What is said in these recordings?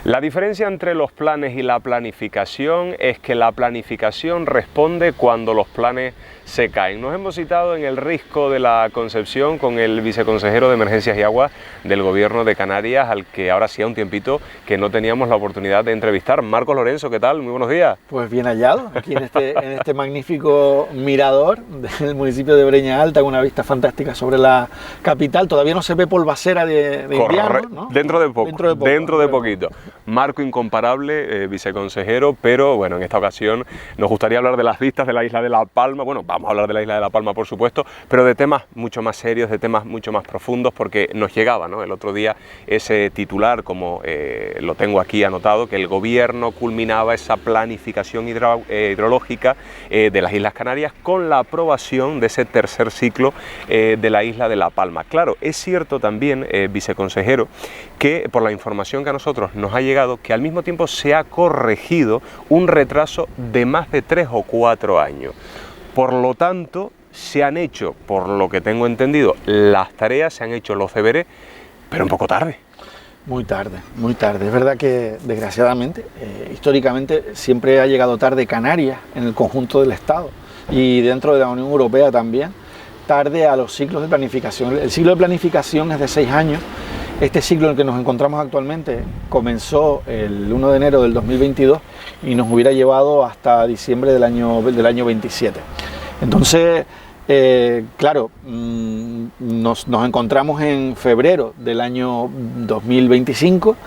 La diferencia entre los planes y la planificación es que la planificación responde cuando los planes se caen. Nos hemos citado en el Risco de la Concepción con el viceconsejero de Emergencias y Agua del Gobierno de Canarias, al que ahora hacía un tiempito que no teníamos la oportunidad de entrevistar. Marcos Lorenzo, ¿qué tal? Muy buenos días. Pues bien hallado, aquí en este magnífico mirador del municipio de Breña Alta, con una vista fantástica sobre la capital. Todavía no se ve polvacera de invierno, ¿no? Dentro de poquito. Marco incomparable, viceconsejero, pero bueno, en esta ocasión nos gustaría hablar de las vistas de la isla de La Palma. Bueno, vamos a hablar de la isla de La Palma, por supuesto, pero de temas mucho más serios, de temas mucho más profundos, porque nos llegaba, ¿no?, el otro día ese titular, como lo tengo aquí anotado, que el gobierno culminaba esa planificación hidrológica de las Islas Canarias con la aprobación de ese tercer ciclo de la isla de La Palma. Claro, es cierto también, viceconsejero, que por la información que a nosotros nos ha llegado, que al mismo tiempo se ha corregido un retraso de más de 3 o 4 años. Por lo tanto, se han hecho, por lo que tengo entendido, las tareas, se han hecho los deberes, pero un poco tarde. Muy tarde, muy tarde. Es verdad que, desgraciadamente, históricamente siempre ha llegado tarde Canarias en el conjunto del Estado y dentro de la Unión Europea también, tarde a los ciclos de planificación. El ciclo de planificación es de 6 años. Este ciclo en el que nos encontramos actualmente comenzó el 1 de enero del 2022 y nos hubiera llevado hasta diciembre del año 27. Entonces, claro, nos encontramos en febrero del año 2025,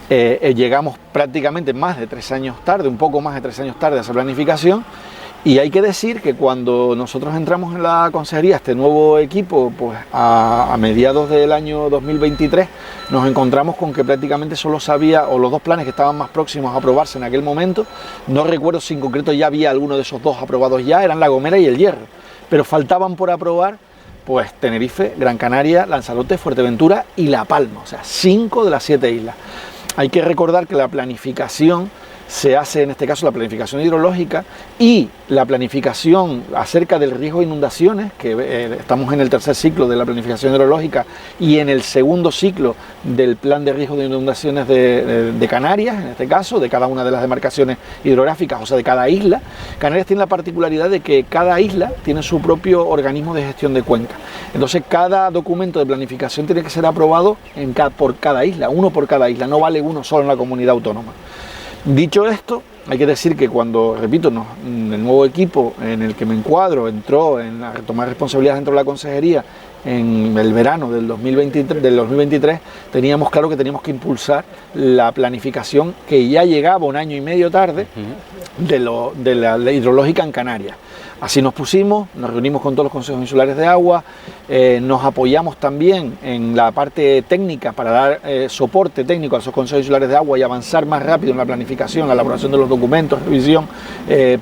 llegamos prácticamente más de 3 años tarde, un poco más de 3 años tarde a esa planificación. Y hay que decir que cuando nosotros entramos en la consejería, este nuevo equipo, pues a mediados del año 2023, nos encontramos con que prácticamente solo sabía, o los 2 planes que estaban más próximos a aprobarse en aquel momento, no recuerdo si en concreto ya había alguno de esos 2 aprobados ya, eran La Gomera y El Hierro, pero faltaban por aprobar pues Tenerife, Gran Canaria, Lanzarote, Fuerteventura y La Palma, o sea, 5 de las 7 islas. Hay que recordar que la planificación se hace, en este caso, la planificación hidrológica y la planificación acerca del riesgo de inundaciones, que estamos en el tercer ciclo de la planificación hidrológica y en el segundo ciclo del plan de riesgo de inundaciones de Canarias, en este caso, de cada una de las demarcaciones hidrográficas, o sea, de cada isla. Canarias tiene la particularidad de que cada isla tiene su propio organismo de gestión de cuenca. Entonces, cada documento de planificación tiene que ser aprobado por cada isla, uno por cada isla, no vale uno solo en la comunidad autónoma. Dicho esto, hay que decir que cuando, repito, el nuevo equipo en el que me encuadro entró en la tomar responsabilidades dentro de la consejería en el verano del 2023, teníamos claro que teníamos que impulsar la planificación que ya llegaba 1 año y medio tarde de la hidrológica en Canarias. Así nos pusimos, nos reunimos con todos los consejos insulares de agua, nos apoyamos también en la parte técnica para dar soporte técnico a esos consejos insulares de agua y avanzar más rápido en la planificación, la elaboración de los documentos, revisión,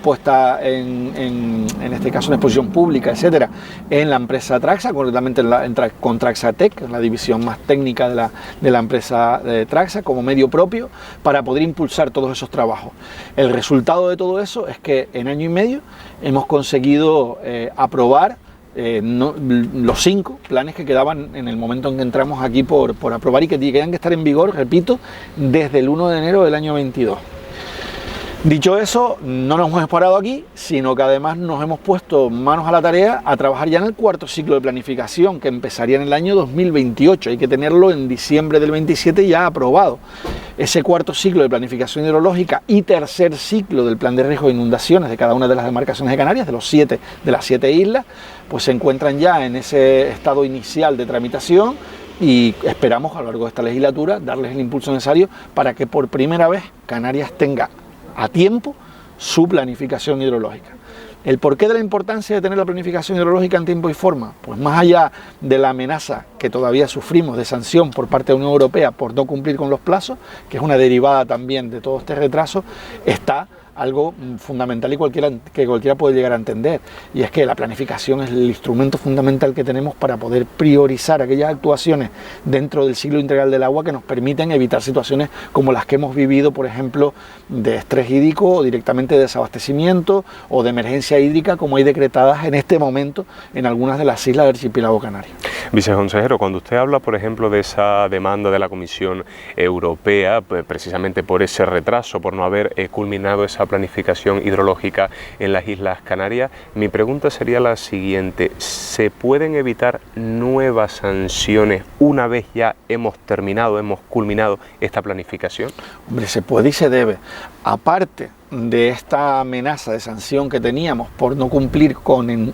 puesta en este caso en exposición pública, etcétera, en la empresa Traxa, concretamente con Traxatec, la división más técnica de la empresa Traxa, como medio propio, para poder impulsar todos esos trabajos. El resultado de todo eso es que en año y medio hemos conseguido aprobar los 5 planes que quedaban en el momento en que entramos aquí por aprobar y que tenían que estar en vigor, repito, desde el 1 de enero del año 22. Dicho eso, no nos hemos parado aquí, sino que además nos hemos puesto manos a la tarea a trabajar ya en el 4º ciclo de planificación, que empezaría en el año 2028. Hay que tenerlo en diciembre del 27 ya aprobado. Ese 4º ciclo de planificación hidrológica y tercer ciclo del plan de riesgo de inundaciones de cada una de las demarcaciones de Canarias, de las 7 islas, pues se encuentran ya en ese estado inicial de tramitación y esperamos a lo largo de esta legislatura darles el impulso necesario para que por primera vez Canarias tenga a tiempo su planificación hidrológica. ¿El porqué de la importancia de tener la planificación hidrológica en tiempo y forma? Pues más allá de la amenaza que todavía sufrimos de sanción por parte de la Unión Europea por no cumplir con los plazos, que es una derivada también de todo este retraso, está algo fundamental y que cualquiera puede llegar a entender, y es que la planificación es el instrumento fundamental que tenemos para poder priorizar aquellas actuaciones dentro del ciclo integral del agua que nos permiten evitar situaciones como las que hemos vivido, por ejemplo, de estrés hídrico o directamente de desabastecimiento o de emergencia hídrica como hay decretadas en este momento en algunas de las islas del archipiélago canario. Viceconsejero, cuando usted habla, por ejemplo, de esa demanda de la Comisión Europea, precisamente por ese retraso, por no haber culminado esa planificación hidrológica en las Islas Canarias, mi pregunta sería la siguiente: ¿se pueden evitar nuevas sanciones una vez ya hemos terminado, hemos culminado esta planificación? Hombre, se puede y se debe. Aparte de esta amenaza de sanción que teníamos por no cumplir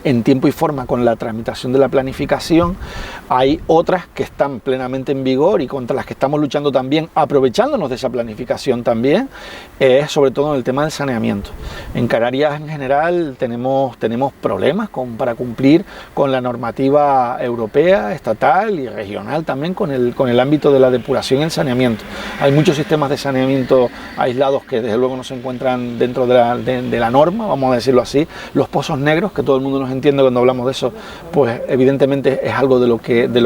en tiempo y forma con la tramitación de la planificación, hay otras que están plenamente en vigor y contra las que estamos luchando también, aprovechándonos de esa planificación también, sobre todo en el tema del saneamiento. En Canarias en general tenemos problemas para cumplir con la normativa europea, estatal y regional también con el ámbito de la depuración y el saneamiento. Hay muchos sistemas de saneamiento aislados que desde luego no se encuentran dentro de la norma, vamos a decirlo así. Los pozos negros, que todo el mundo nos entiende cuando hablamos de eso, pues evidentemente es algo de lo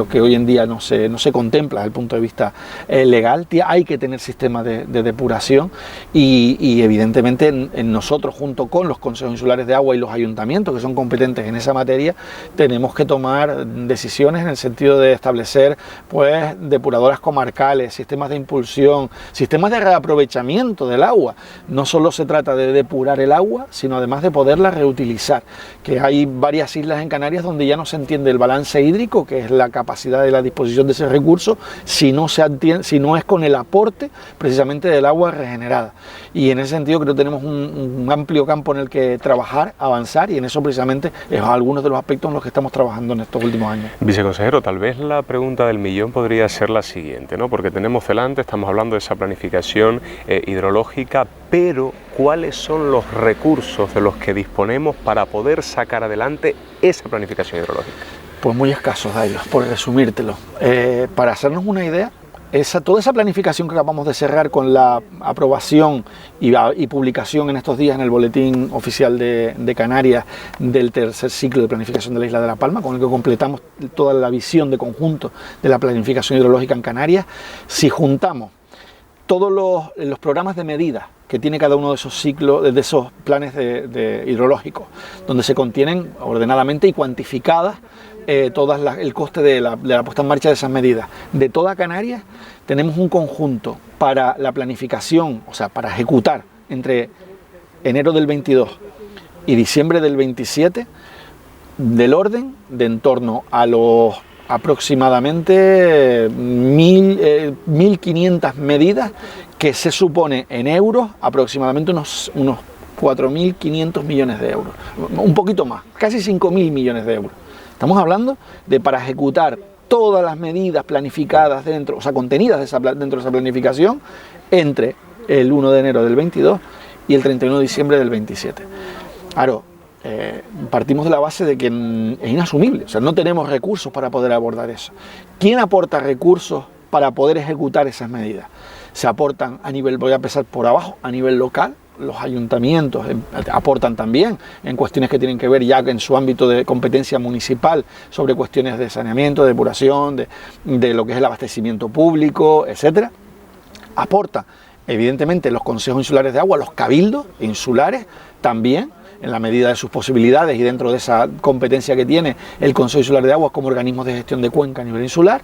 que hoy en día no se contempla desde el punto de vista legal. Hay que tener sistemas de depuración y evidentemente en nosotros, junto con los consejos insulares de agua y los ayuntamientos que son competentes en esa materia, tenemos que tomar decisiones en el sentido de establecer pues depuradoras comarcales, sistemas de impulsión, sistemas de reaprovechamiento del agua. No solo se trata de depurar el agua, sino además de poderla reutilizar, que hay varias islas en Canarias donde ya no se entiende el balance hídrico, que es la capacidad de la disposición de ese recurso, si no es con el aporte precisamente del agua regenerada. Y en ese sentido creo que tenemos un amplio campo en el que trabajar, avanzar, y en eso precisamente es algunos de los aspectos en los que estamos trabajando en estos últimos años. Viceconsejero, tal vez la pregunta del millón podría ser la siguiente, ¿no? Porque tenemos delante, estamos hablando de esa planificación hidrológica, pero ¿cuáles son los recursos de los que disponemos para poder sacar adelante esa planificación hidrológica? Pues muy escasos, Dailo, por resumírtelo. Para hacernos una idea, toda esa planificación que acabamos de cerrar con la aprobación y publicación en estos días en el Boletín Oficial de Canarias del tercer ciclo de planificación de la isla de La Palma, con el que completamos toda la visión de conjunto de la planificación hidrológica en Canarias, si juntamos todos los programas de medida que tiene cada uno de esos ciclos, de esos planes hidrológicos, donde se contienen ordenadamente y cuantificadas el coste de la puesta en marcha de esas medidas. De toda Canarias tenemos un conjunto para la planificación, o sea, para ejecutar entre enero del 22 y diciembre del 27, del orden de en torno a los aproximadamente 1.500 medidas, que se supone en euros aproximadamente unos 4.500 millones de euros, un poquito más, casi 5.000 millones de euros. Estamos hablando de para ejecutar todas las medidas planificadas dentro, o sea, contenidas dentro de esa planificación entre el 1 de enero del 22 y el 31 de diciembre del 27. Claro, partimos de la base de que es inasumible, o sea, no tenemos recursos para poder abordar eso. ¿Quién aporta recursos para poder ejecutar esas medidas? Se aportan a nivel, voy a empezar por abajo, a nivel local. Los ayuntamientos aportan también en cuestiones que tienen que ver ya en su ámbito de competencia municipal sobre cuestiones de saneamiento, de depuración, de lo que es el abastecimiento público, etcétera. Aportan evidentemente los consejos insulares de agua, los cabildos insulares también, en la medida de sus posibilidades y dentro de esa competencia que tiene el Consejo Insular de Aguas como organismo de gestión de cuenca a nivel insular.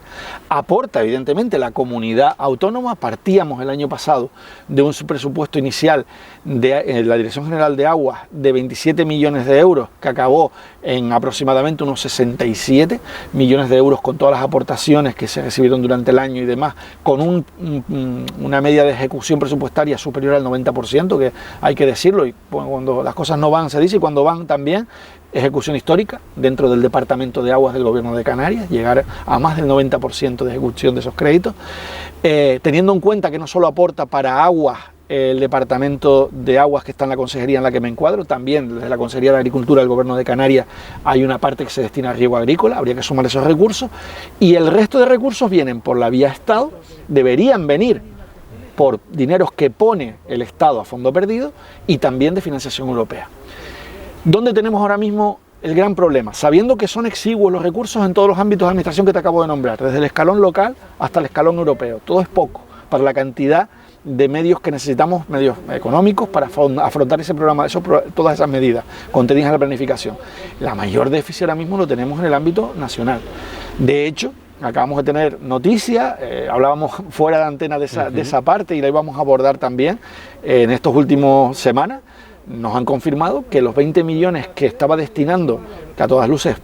Aporta evidentemente la comunidad autónoma. Partíamos el año pasado de un presupuesto inicial de la Dirección General de Aguas de 27 millones de euros, que acabó en aproximadamente unos 67 millones de euros con todas las aportaciones que se recibieron durante el año y demás, con una media de ejecución presupuestaria superior al 90%, que hay que decirlo, y cuando las cosas no van se dice, y cuando van también, ejecución histórica dentro del Departamento de Aguas del Gobierno de Canarias, llegar a más del 90% de ejecución de esos créditos, teniendo en cuenta que no solo aporta para aguas el Departamento de Aguas que está en la consejería en la que me encuadro, también desde la Consejería de Agricultura del Gobierno de Canarias hay una parte que se destina a riego agrícola, habría que sumar esos recursos, y el resto de recursos vienen por la vía Estado, deberían venir por dineros que pone el Estado a fondo perdido y también de financiación europea. ¿Dónde tenemos ahora mismo el gran problema? Sabiendo que son exiguos los recursos en todos los ámbitos de administración que te acabo de nombrar, desde el escalón local hasta el escalón europeo. Todo es poco para la cantidad de medios que necesitamos, medios económicos, para afrontar ese programa, todas esas medidas contenidas en la planificación. La mayor déficit ahora mismo lo tenemos en el ámbito nacional. De hecho, acabamos de tener noticias, hablábamos fuera de antena de esa parte y la íbamos a abordar también en estas últimas semanas. Nos han confirmado que los 20 millones que estaba destinando, que a todas luces,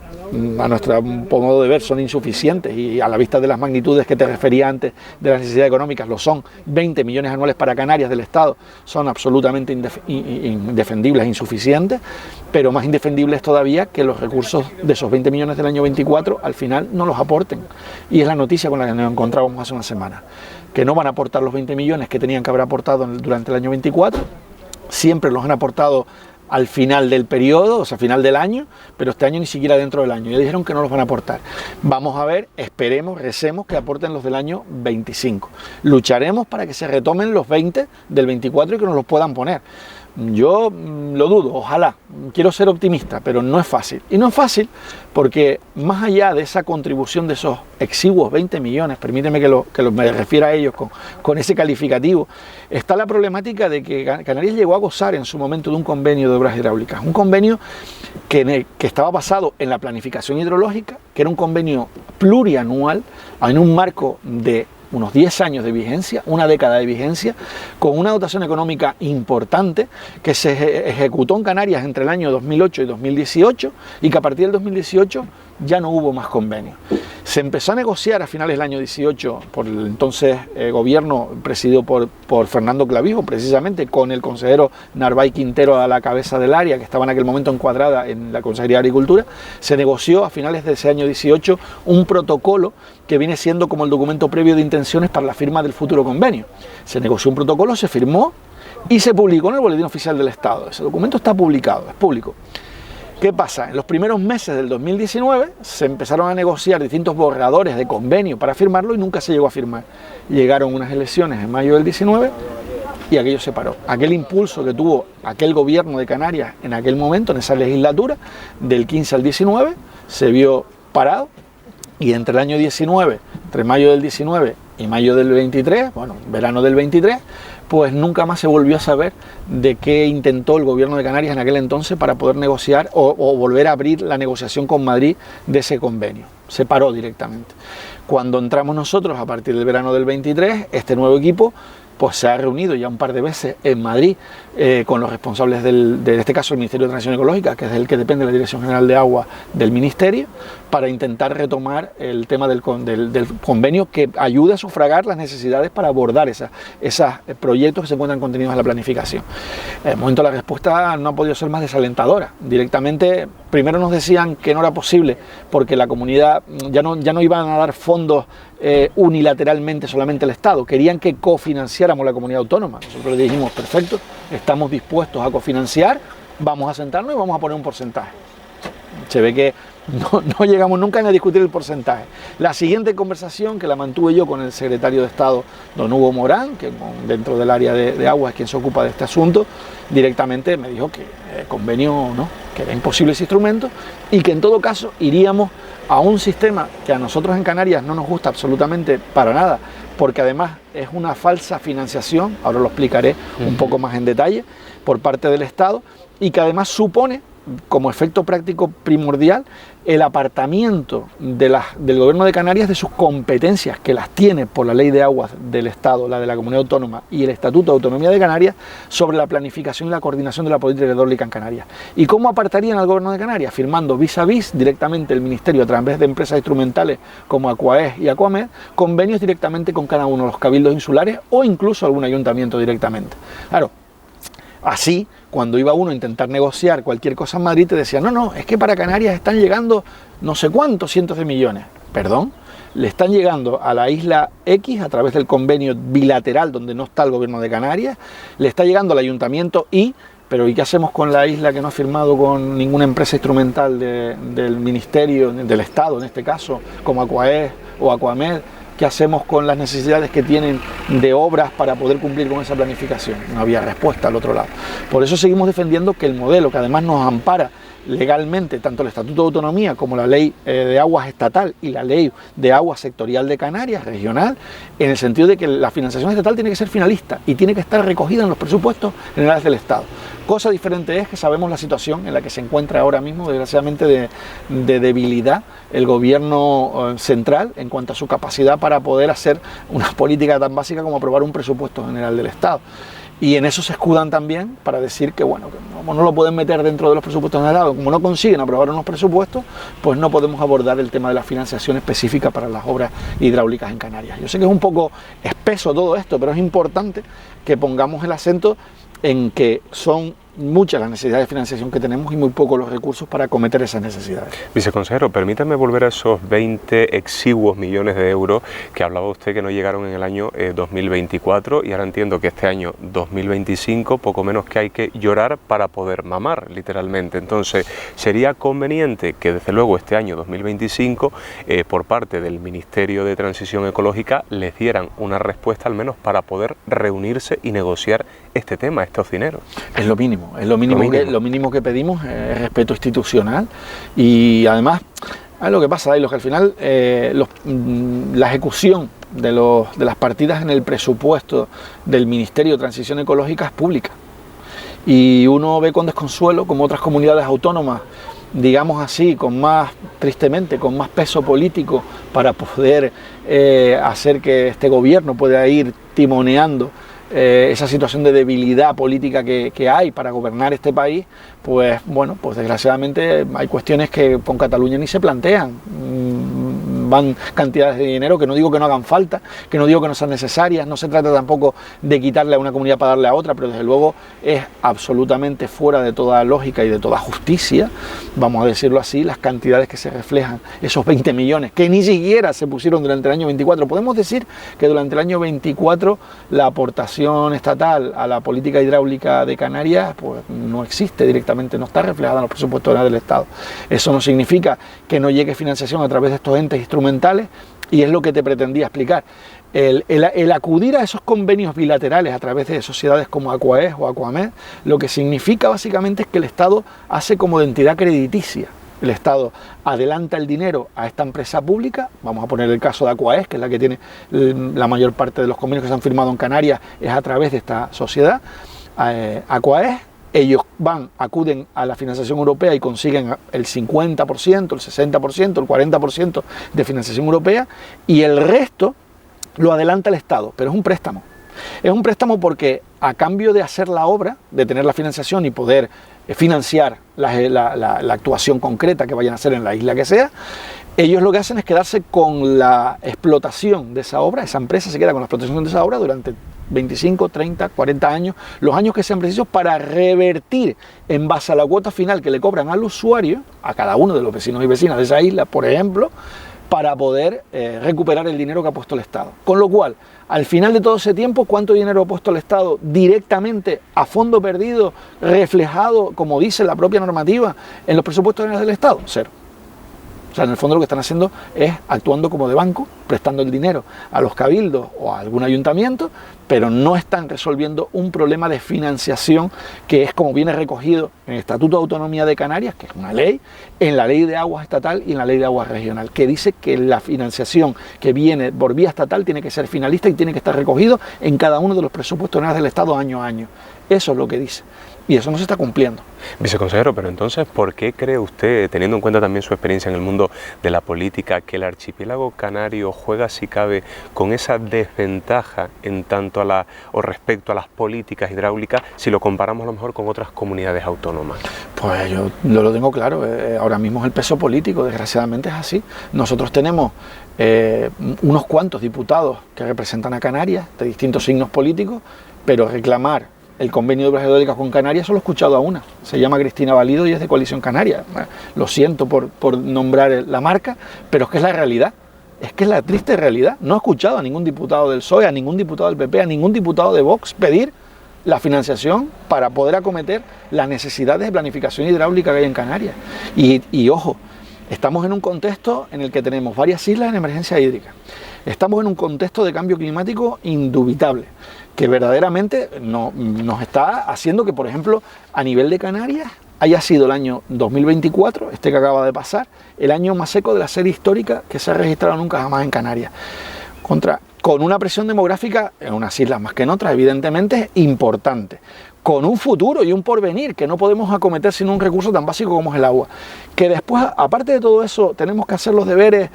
a nuestro modo de ver, son insuficientes y a la vista de las magnitudes que te refería antes de las necesidades económicas, lo son, 20 millones anuales para Canarias del Estado, son absolutamente indefendibles e insuficientes, pero más indefendibles todavía que los recursos de esos 20 millones del año 24 al final no los aporten. Y es la noticia con la que nos encontrábamos hace una semana, que no van a aportar los 20 millones que tenían que haber aportado durante el año 24, siempre los han aportado al final del periodo, o sea, final del año, pero este año ni siquiera dentro del año. Ya dijeron que no los van a aportar. Vamos a ver, esperemos, recemos que aporten los del año 25. Lucharemos para que se retomen los 20 del 24 y que nos los puedan poner. Yo lo dudo, ojalá, quiero ser optimista, pero no es fácil. Y no es fácil porque más allá de esa contribución de esos exiguos 20 millones, permíteme que me refiera a ellos con ese calificativo, está la problemática de que Canarias llegó a gozar en su momento de un convenio de obras hidráulicas, un convenio que estaba basado en la planificación hidrológica, que era un convenio plurianual en un marco de unos 10 años de vigencia, una década de vigencia, con una dotación económica importante que se ejecutó en Canarias entre el año 2008 y 2018 y que a partir del 2018 ya no hubo más convenios. Se empezó a negociar a finales del año 18 por el entonces gobierno presidido por Fernando Clavijo, precisamente con el consejero Narváez Quintero a la cabeza del área, que estaba en aquel momento encuadrada en la Consejería de Agricultura. Se negoció a finales de ese año 18 un protocolo que viene siendo como el documento previo de intenciones para la firma del futuro convenio. Se negoció un protocolo, se firmó y se publicó en el Boletín Oficial del Estado. Ese documento está publicado, es público. ¿Qué pasa? En los primeros meses del 2019 se empezaron a negociar distintos borradores de convenio para firmarlo y nunca se llegó a firmar. Llegaron unas elecciones en mayo del 19 y aquello se paró. Aquel impulso que tuvo aquel gobierno de Canarias en aquel momento, en esa legislatura, del 15 al 19, se vio parado y entre el año 19, entre mayo del 19 y mayo del 23, bueno, verano del 23, pues nunca más se volvió a saber de qué intentó el gobierno de Canarias en aquel entonces para poder negociar o volver a abrir la negociación con Madrid de ese convenio. Se paró directamente. Cuando entramos nosotros a partir del verano del 23, este nuevo equipo pues se ha reunido ya un par de veces en Madrid con los responsables de este caso el Ministerio de Transición Ecológica, que es el que depende de la Dirección General de Agua del Ministerio, para intentar retomar el tema del convenio que ayude a sufragar las necesidades para abordar esos proyectos que se encuentran contenidos en la planificación. En el momento la respuesta no ha podido ser más desalentadora. Directamente, primero nos decían que no era posible porque la comunidad ya no iban a dar fondos unilateralmente solamente el Estado, querían que cofinanciáramos la comunidad autónoma. Nosotros le dijimos, perfecto, estamos dispuestos a cofinanciar, vamos a sentarnos y vamos a poner un porcentaje. Se ve que no llegamos nunca a discutir el porcentaje. La siguiente conversación que la mantuve yo con el secretario de Estado, don Hugo Morán, que dentro del área de agua es quien se ocupa de este asunto, directamente me dijo que el convenio no, que era imposible ese instrumento y que en todo caso iríamos a un sistema que a nosotros en Canarias no nos gusta absolutamente para nada, porque además es una falsa financiación, ahora lo explicaré un poco más en detalle, por parte del Estado, y que además supone como efecto práctico primordial el apartamiento del Gobierno de Canarias de sus competencias, que las tiene por la Ley de Aguas del Estado, la de la Comunidad Autónoma y el Estatuto de Autonomía de Canarias, sobre la planificación y la coordinación de la política hidráulica en Canarias. ¿Y cómo apartarían al Gobierno de Canarias? Firmando vis a vis directamente el Ministerio a través de empresas instrumentales como Aquaes y Aquamed, convenios directamente con cada uno de los cabildos insulares o incluso algún ayuntamiento directamente. Claro, así, cuando iba uno a intentar negociar cualquier cosa en Madrid, te decía, no, es que para Canarias están llegando no sé cuántos cientos de millones. Perdón, le están llegando a la isla X a través del convenio bilateral donde no está el Gobierno de Canarias, le está llegando al ayuntamiento Y, pero ¿y qué hacemos con la isla que no ha firmado con ninguna empresa instrumental del Ministerio, del Estado en este caso, como Aquaes o Aquamed ¿Qué hacemos con las necesidades que tienen de obras para poder cumplir con esa planificación? No había respuesta al otro lado. Por eso seguimos defendiendo que el modelo, que además nos ampara legalmente tanto el Estatuto de Autonomía como la Ley de Aguas Estatal y la Ley de Aguas Sectorial de Canarias, regional, en el sentido de que la financiación estatal tiene que ser finalista y tiene que estar recogida en los presupuestos generales del Estado. Cosa diferente es que sabemos la situación en la que se encuentra ahora mismo, desgraciadamente, de debilidad el gobierno central en cuanto a su capacidad para poder hacer una política tan básica como aprobar un presupuesto general del Estado. Y en eso se escudan también para decir que, bueno, que como no lo pueden meter dentro de los presupuestos del Estado, como no consiguen aprobar unos presupuestos, pues no podemos abordar el tema de la financiación específica para las obras hidráulicas en Canarias. Yo sé que es un poco espeso todo esto, pero es importante que pongamos el acento en que son muchas las necesidades de financiación que tenemos y muy pocos los recursos para acometer esas necesidades. Viceconsejero, permítame volver a esos 20 exiguos millones de euros que hablaba usted que no llegaron en el año 2024 y ahora entiendo que este año 2025 poco menos que hay que llorar para poder mamar, literalmente. Entonces, sería conveniente que desde luego este año 2025 por parte del Ministerio de Transición Ecológica les dieran una respuesta al menos para poder reunirse y negociar este tema, estos dineros. Es lo mínimo. Es lo mínimo que pedimos, respeto institucional y además, lo que pasa, que al final la ejecución de las partidas en el presupuesto del Ministerio de Transición Ecológica es pública y uno ve con desconsuelo como otras comunidades autónomas, digamos así, con más peso político para poder hacer que este gobierno pueda ir timoneando esa situación de debilidad política que hay para gobernar este país, pues bueno, pues desgraciadamente hay cuestiones que con Cataluña ni se plantean. Van cantidades de dinero que no digo que no hagan falta, que no digo que no sean necesarias, no se trata tampoco de quitarle a una comunidad para darle a otra, pero desde luego es absolutamente fuera de toda lógica y de toda justicia, vamos a decirlo así, las cantidades que se reflejan, esos 20 millones que ni siquiera se pusieron durante el año 24. Podemos decir que durante el año 24 la aportación estatal a la política hidráulica de Canarias pues no existe directamente, no está reflejada en los presupuestos del Estado. Eso no significa que no llegue financiación a través de estos entes instrumentales y es lo que te pretendía explicar. El acudir a esos convenios bilaterales a través de sociedades como Aquaes o Aquamed, lo que significa básicamente es que el Estado hace como de entidad crediticia. El Estado adelanta el dinero a esta empresa pública, vamos a poner el caso de Aquaes, que es la que tiene la mayor parte de los convenios que se han firmado en Canarias, es a través de esta sociedad, Aquaes. Ellos acuden a la financiación europea y consiguen el 50%, el 60%, el 40% de financiación europea y el resto lo adelanta el Estado, pero es un préstamo. Es un préstamo porque a cambio de hacer la obra, de tener la financiación y poder financiar la actuación concreta que vayan a hacer en la isla que sea, ellos lo que hacen es quedarse con la explotación de esa obra, esa empresa se queda con la explotación de esa obra durante 25, 30, 40 años, los años que sean precisos para revertir en base a la cuota final que le cobran al usuario, a cada uno de los vecinos y vecinas de esa isla, por ejemplo, para poder recuperar el dinero que ha puesto el Estado. Con lo cual, al final de todo ese tiempo, ¿cuánto dinero ha puesto el Estado directamente a fondo perdido, reflejado, como dice la propia normativa, en los presupuestos generales del Estado? Cero. O sea, en el fondo lo que están haciendo es actuando como de banco, prestando el dinero a los cabildos o a algún ayuntamiento, pero no están resolviendo un problema de financiación que es como viene recogido en el Estatuto de Autonomía de Canarias, que es una ley, en la Ley de Aguas Estatal y en la Ley de Aguas Regional, que dice que la financiación que viene por vía estatal tiene que ser finalista y tiene que estar recogido en cada uno de los presupuestos generales del Estado año a año. Eso es lo que dice. Y eso no se está cumpliendo. Viceconsejero, pero entonces, ¿por qué cree usted, teniendo en cuenta también su experiencia en el mundo de la política, que el archipiélago canario juega, si cabe, con esa desventaja en tanto o respecto a las políticas hidráulicas, si lo comparamos a lo mejor con otras comunidades autónomas? Pues yo lo tengo claro, ahora mismo es el peso político, desgraciadamente es así. Nosotros tenemos unos cuantos diputados que representan a Canarias, de distintos signos políticos, pero reclamar el convenio de obras hidráulicas con Canarias solo he escuchado a una, se llama Cristina Valido y es de Coalición Canaria. Lo siento por nombrar la marca, pero es que es la realidad, es que es la triste realidad. No he escuchado a ningún diputado del PSOE, a ningún diputado del PP, a ningún diputado de Vox pedir la financiación para poder acometer las necesidades de planificación hidráulica que hay en Canarias. Y ojo, estamos en un contexto en el que tenemos varias islas en emergencia hídrica. Estamos en un contexto de cambio climático indubitable, que verdaderamente nos está haciendo que, por ejemplo, a nivel de Canarias, haya sido el año 2024, este que acaba de pasar, el año más seco de la serie histórica que se ha registrado nunca jamás en Canarias. Con una presión demográfica en unas islas más que en otras, evidentemente, importante. Con un futuro y un porvenir que no podemos acometer sin un recurso tan básico como es el agua. Que después, aparte de todo eso, tenemos que hacer los deberes,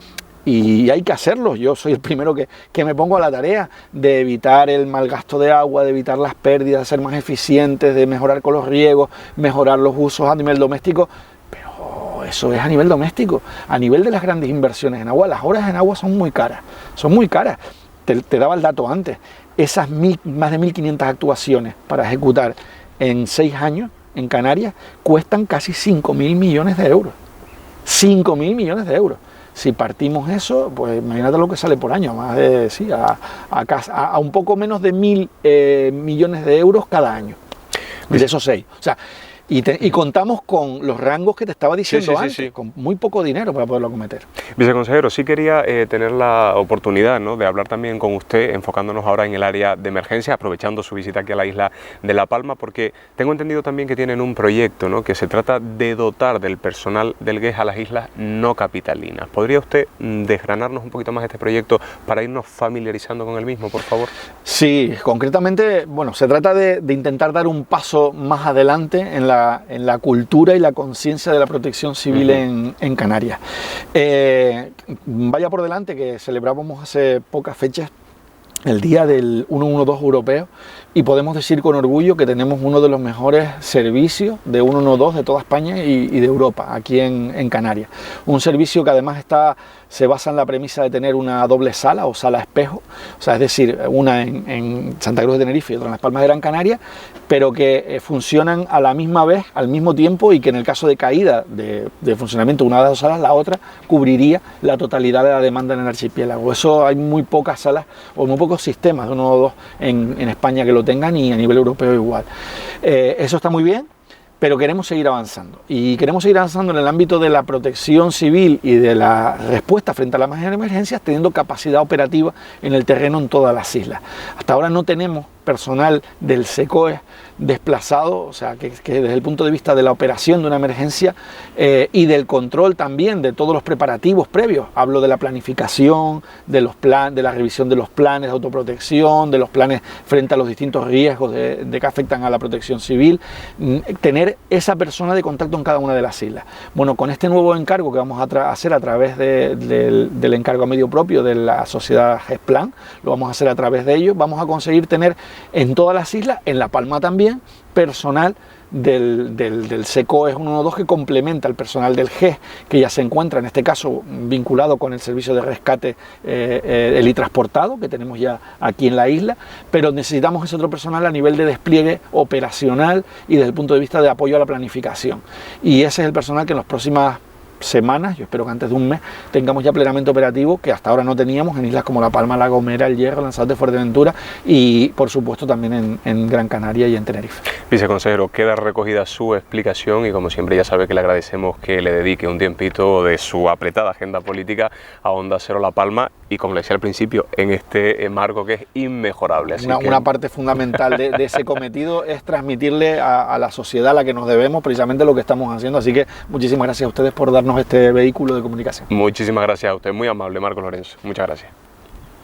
y hay que hacerlos. Yo soy el primero que me pongo a la tarea de evitar el mal gasto de agua, de evitar las pérdidas, de ser más eficientes, de mejorar con los riegos, mejorar los usos a nivel doméstico. Pero eso es a nivel doméstico. A nivel de las grandes inversiones en agua, las horas en agua son muy caras. Son muy caras. Te daba el dato antes. Esas más de 1.500 actuaciones para ejecutar en 6 años en Canarias cuestan casi 5.000 millones de euros. 5.000 millones de euros. Si partimos eso, pues imagínate lo que sale por año, más de, sí, a un poco menos de 1.000 millones de euros cada año, de esos 6. O sea, y contamos con los rangos que te estaba diciendo antes, con muy poco dinero para poderlo acometer. Viceconsejero, sí quería tener la oportunidad, ¿no?, de hablar también con usted, enfocándonos ahora en el área de emergencia, aprovechando su visita aquí a la isla de La Palma, porque tengo entendido también que tienen un proyecto, ¿no?, que se trata de dotar del personal del GES a las islas no capitalinas. ¿Podría usted desgranarnos un poquito más este proyecto para irnos familiarizando con el mismo, por favor? Sí, concretamente, bueno, se trata de intentar dar un paso más adelante en la cultura y la conciencia de la protección civil en Canarias. Vaya por delante que celebrábamos hace pocas fechas el día del 112 europeo y podemos decir con orgullo que tenemos uno de los mejores servicios de 112 de toda España y de Europa, aquí en Canarias. Un servicio que además se basa en la premisa de tener una doble sala o sala espejo, o sea, es decir, una en Santa Cruz de Tenerife y otra en Las Palmas de Gran Canaria, pero que funcionan a la misma vez, al mismo tiempo, y que en el caso de caída de funcionamiento de una de las dos salas, la otra cubriría la totalidad de la demanda en el archipiélago. Eso hay muy pocas salas o muy pocos sistemas de 112 en España que lo tengan, y a nivel europeo igual. Eso está muy bien, pero queremos seguir avanzando, y queremos seguir avanzando en el ámbito de la protección civil y de la respuesta frente a las emergencias, teniendo capacidad operativa en el terreno en todas las islas. Hasta ahora no tenemos personal del SECOE desplazado, o sea, que desde el punto de vista de la operación de una emergencia y del control también de todos los preparativos previos. Hablo de la planificación, de la revisión de los planes de autoprotección, de los planes frente a los distintos riesgos de que afectan a la protección civil, tener esa persona de contacto en cada una de las islas. Bueno, con este nuevo encargo que vamos a hacer a través del encargo a medio propio de la sociedad GESPLAN, lo vamos a hacer a través de ellos, vamos a conseguir tener en todas las islas, en La Palma también, personal del SECOE 112 que complementa al personal del GES, que ya se encuentra en este caso vinculado con el servicio de rescate helitransportado que tenemos ya aquí en la isla, pero necesitamos ese otro personal a nivel de despliegue operacional y desde el punto de vista de apoyo a la planificación, y ese es el personal que en las próximas semanas, yo espero que antes de un mes, tengamos ya plenamente operativo, que hasta ahora no teníamos en islas como La Palma, La Gomera, El Hierro, Lanzarote, Fuerteventura y por supuesto también en Gran Canaria y en Tenerife. Viceconsejero, queda recogida su explicación y como siempre ya sabe que le agradecemos que le dedique un tiempito de su apretada agenda política a Onda Cero La Palma y, como le decía al principio, en este marco que es inmejorable. Así una parte fundamental de ese cometido es transmitirle a la sociedad a la que nos debemos precisamente lo que estamos haciendo, así que muchísimas gracias a ustedes por darnos este vehículo de comunicación. Muchísimas gracias a usted, muy amable Marcos Lorenzo, muchas gracias.